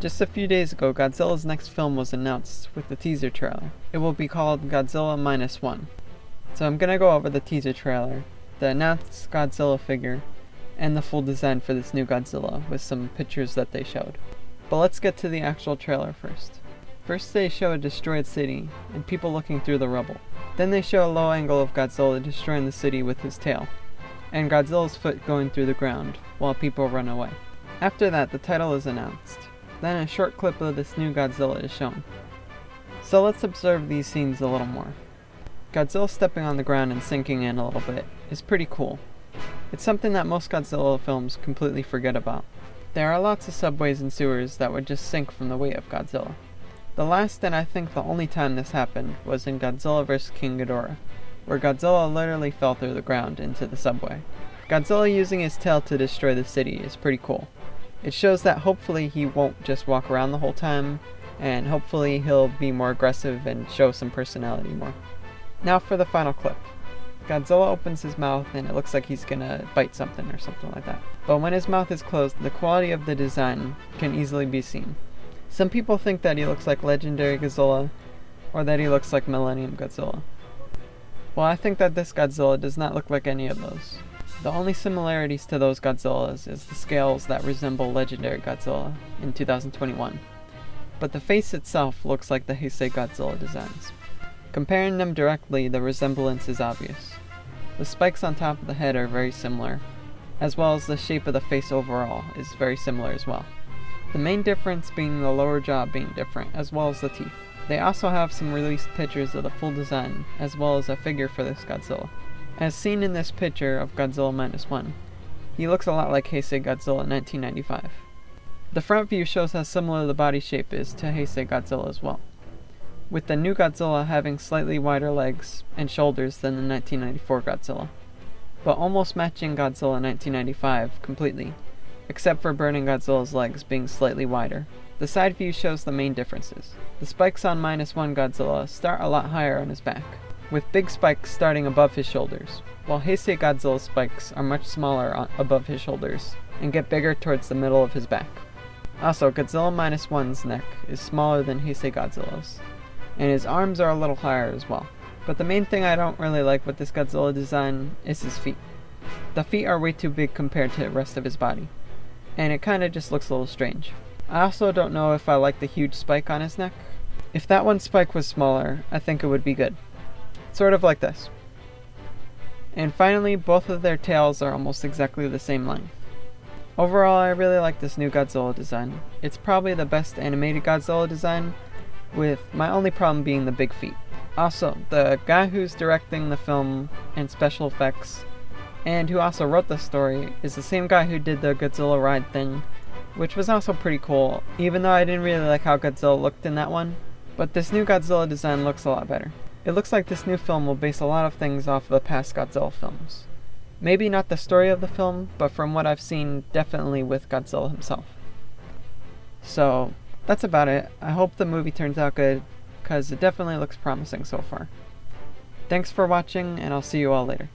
Just a few days ago, Godzilla's next film was announced with the teaser trailer. It will be called Godzilla Minus One. So I'm gonna go over the teaser trailer, the announced Godzilla figure, and the full design for this new Godzilla with some pictures that they showed. But let's get to the actual trailer first. First they show a destroyed city and people looking through the rubble. Then they show a low angle of Godzilla destroying the city with his tail, and Godzilla's foot going through the ground while people run away. After that, the title is announced. Then a short clip of this new Godzilla is shown. So let's observe these scenes a little more. Godzilla stepping on the ground and sinking in a little bit is pretty cool. It's something that most Godzilla films completely forget about. There are lots of subways and sewers that would just sink from the weight of Godzilla. The last and I think the only time this happened was in Godzilla vs. King Ghidorah, where Godzilla literally fell through the ground into the subway. Godzilla using his tail to destroy the city is pretty cool. It shows that hopefully he won't just walk around the whole time, and hopefully he'll be more aggressive and show some personality more. Now for the final clip. Godzilla opens his mouth and it looks like he's gonna bite something or something like that. But when his mouth is closed, the quality of the design can easily be seen. Some people think that he looks like Legendary Godzilla, or that he looks like Millennium Godzilla. Well, I think that this Godzilla does not look like any of those. The only similarities to those Godzillas is the scales that resemble Legendary Godzilla in 2021. But the face itself looks like the Heisei Godzilla designs. Comparing them directly, the resemblance is obvious. The spikes on top of the head are very similar, as well as the shape of the face overall is very similar as well. The main difference being the lower jaw being different, as well as the teeth. They also have some released pictures of the full design, as well as a figure for this Godzilla. As seen in this picture of Godzilla Minus One, he looks a lot like Heisei Godzilla 1995. The front view shows how similar the body shape is to Heisei Godzilla as well, with the new Godzilla having slightly wider legs and shoulders than the 1994 Godzilla, but almost matching Godzilla 1995 completely, except for Burning Godzilla's legs being slightly wider. The side view shows the main differences. The spikes on Minus One Godzilla start a lot higher on his back, with big spikes starting above his shoulders, while Heisei Godzilla's spikes are much smaller above his shoulders, and get bigger towards the middle of his back. Also, Godzilla Minus One's neck is smaller than Heisei Godzilla's, and his arms are a little higher as well. But the main thing I don't really like with this Godzilla design is his feet. The feet are way too big compared to the rest of his body, and it kinda just looks a little strange. I also don't know if I like the huge spike on his neck. If that one spike was smaller, I think it would be good. Sort of like this. And finally, both of their tails are almost exactly the same length. Overall, I really like this new Godzilla design. It's probably the best animated Godzilla design, with my only problem being the big feet. Also, the guy who's directing the film and special effects, and who also wrote the story, is the same guy who did the Godzilla ride thing, which was also pretty cool, even though I didn't really like how Godzilla looked in that one. But this new Godzilla design looks a lot better. It looks like this new film will base a lot of things off of the past Godzilla films. Maybe not the story of the film, but from what I've seen, definitely with Godzilla himself. So, that's about it. I hope the movie turns out good, because it definitely looks promising so far. Thanks for watching, and I'll see you all later.